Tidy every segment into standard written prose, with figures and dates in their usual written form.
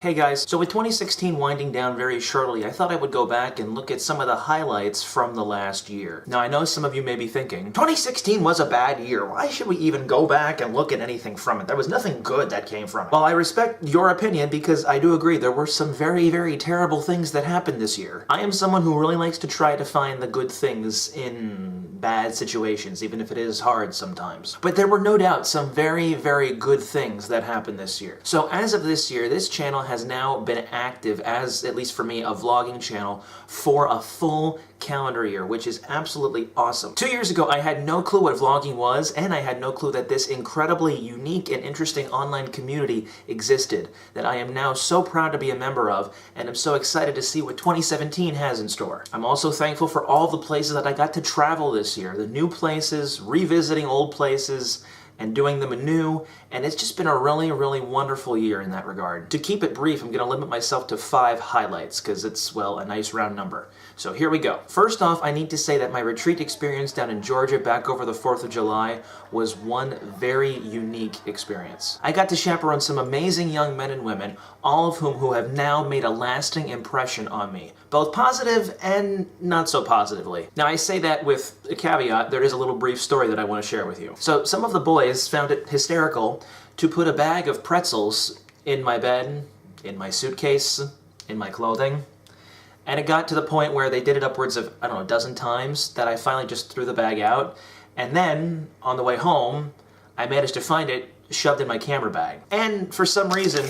Hey guys, so with 2016 winding down very shortly, I thought I would go back and look at some of the highlights from the last year. Now I know some of you may be thinking, 2016 was a bad year, why should we even go back and look at anything from it? There was nothing good that came from it. Well, I respect your opinion because I do agree there were some very, very terrible things that happened this year. I am someone who really likes to try to find the good things in bad situations, even if it is hard sometimes. But there were no doubt some very, very good things that happened this year. So as of this year, this channel has now been active as, at least for me, a vlogging channel for a full calendar year, which is absolutely awesome. 2 years ago, I had no clue what vlogging was, and I had no clue that this incredibly unique and interesting online community existed, that I am now so proud to be a member of, and I'm so excited to see what 2017 has in store. I'm also thankful for all the places that I got to travel this year, the new places, revisiting old places, and doing them anew, and it's just been a really, really wonderful year in that regard. To keep it brief, I'm going to limit myself to 5 highlights, because it's, well, a nice round number. So here we go. First off, I need to say that my retreat experience down in Georgia back over the 4th of July was one very unique experience. I got to chaperone some amazing young men and women, all of whom have now made a lasting impression on me, both positive and not so positively. Now I say that with a caveat, there is a little brief story that I want to share with you. So some of the boys found it hysterical to put a bag of pretzels in my bed, in my suitcase, in my clothing, and it got to the point where they did it upwards of, I don't know, a dozen times, that I finally just threw the bag out, and then, on the way home, I managed to find it shoved in my camera bag. And for some reason,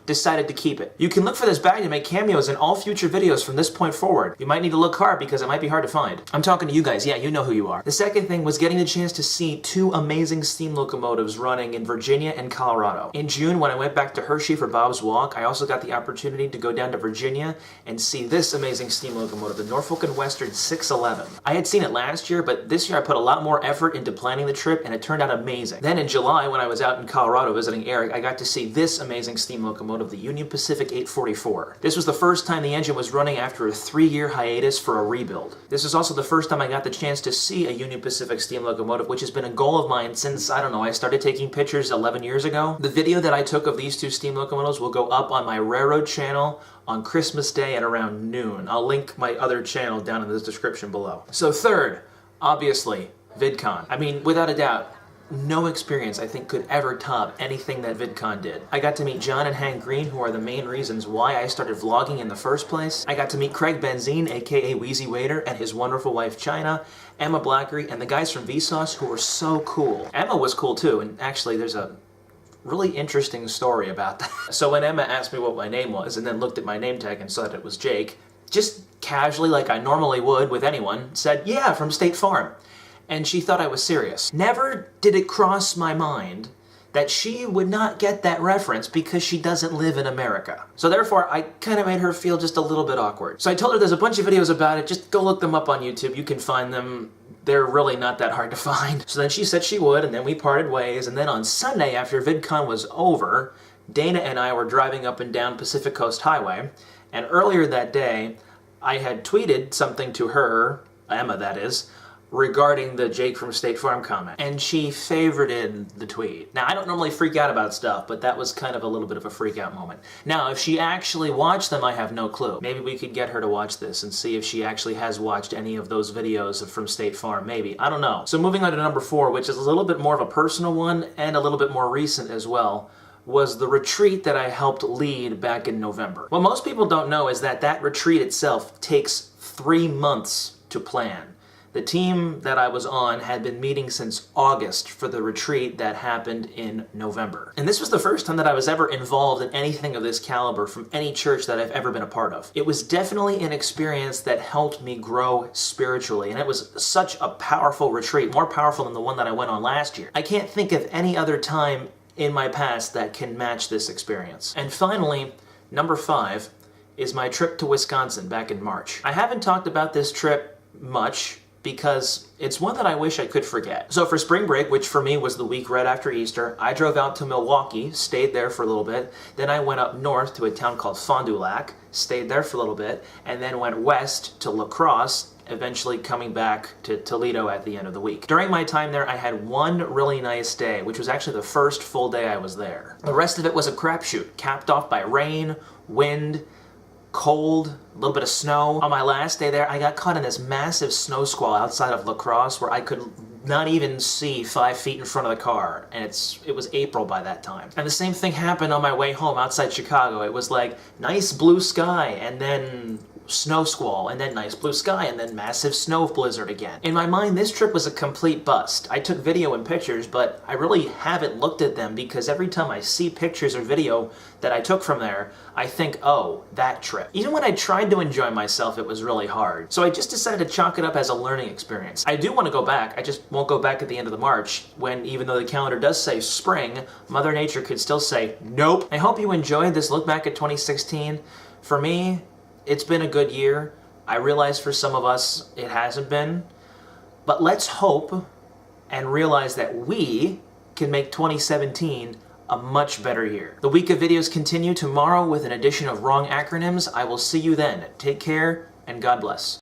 decided to keep it. You can look for this bag to make cameos in all future videos from this point forward. You might need to look hard because it might be hard to find. I'm talking to you guys, yeah, you know who you are. The second thing was getting the chance to see 2 amazing steam locomotives running in Virginia and Colorado. In June, when I went back to Hershey for Bob's Walk, I also got the opportunity to go down to Virginia and see this amazing steam locomotive, the Norfolk and Western 611. I had seen it last year, but this year I put a lot more effort into planning the trip and it turned out amazing. Then in July, when I was out in Colorado visiting Eric, I got to see this amazing steam locomotive, the Union Pacific 844. This was the first time the engine was running after a 3-year hiatus for a rebuild. This is also the first time I got the chance to see a Union Pacific steam locomotive, which has been a goal of mine since, I don't know, I started taking pictures 11 years ago. The video that I took of these 2 steam locomotives will go up on my Railroad channel on Christmas Day at around noon. I'll link my other channel down in the description below. So third, obviously, VidCon. I mean, without a doubt, no experience, I think, could ever top anything that VidCon did. I got to meet John and Hank Green, who are the main reasons why I started vlogging in the first place. I got to meet Craig Benzine, aka Wheezy Waiter, and his wonderful wife China, Emma Blackery, and the guys from Vsauce, who were so cool. Emma was cool too, and actually there's a really interesting story about that. So when Emma asked me what my name was, and then looked at my name tag and saw that it was Jake, just casually, like I normally would with anyone, said, "Yeah, from State Farm." And she thought I was serious. Never did it cross my mind that she would not get that reference because she doesn't live in America. So therefore, I kind of made her feel just a little bit awkward. So I told her there's a bunch of videos about it, just go look them up on YouTube, you can find them. They're really not that hard to find. So then she said she would, and then we parted ways, and then on Sunday after VidCon was over, Dana and I were driving up and down Pacific Coast Highway, and earlier that day, I had tweeted something to her, Emma that is, regarding the Jake from State Farm comment, and she favorited the tweet. Now, I don't normally freak out about stuff, but that was kind of a little bit of a freak out moment. Now, if she actually watched them, I have no clue. Maybe we could get her to watch this and see if she actually has watched any of those videos from State Farm, maybe. I don't know. So moving on to number 4, which is a little bit more of a personal one and a little bit more recent as well, was the retreat that I helped lead back in November. What most people don't know is that that retreat itself takes 3 months to plan. The team that I was on had been meeting since August for the retreat that happened in November. And this was the first time that I was ever involved in anything of this caliber from any church that I've ever been a part of. It was definitely an experience that helped me grow spiritually, and it was such a powerful retreat, more powerful than the one that I went on last year. I can't think of any other time in my past that can match this experience. And finally, number 5 is my trip to Wisconsin back in March. I haven't talked about this trip much, because it's one that I wish I could forget. So for spring break, which for me was the week right after Easter, I drove out to Milwaukee, stayed there for a little bit, then I went up north to a town called Fond du Lac, stayed there for a little bit, and then went west to La Crosse, eventually coming back to Toledo at the end of the week. During my time there, I had one really nice day, which was actually the first full day I was there. The rest of it was a crapshoot, capped off by rain, wind, cold, a little bit of snow. On my last day there, I got caught in this massive snow squall outside of La Crosse where I could not even see 5 feet in front of the car, and it was April by that time. And the same thing happened on my way home outside Chicago. It was like nice blue sky, and then snow squall, and then nice blue sky, and then massive snow blizzard again. In my mind, this trip was a complete bust. I took video and pictures, but I really haven't looked at them because every time I see pictures or video that I took from there, I think, oh, that trip. Even when I tried to enjoy myself, it was really hard. So I just decided to chalk it up as a learning experience. I do want to go back, I just won't go back at the end of the March, when even though the calendar does say spring, Mother Nature could still say, nope. I hope you enjoyed this look back at 2016. For me, it's been a good year. I realize for some of us it hasn't been, but let's hope and realize that we can make 2017 a much better year. The week of videos continue tomorrow with an edition of Wrong Acronyms. I will see you then. Take care and God bless.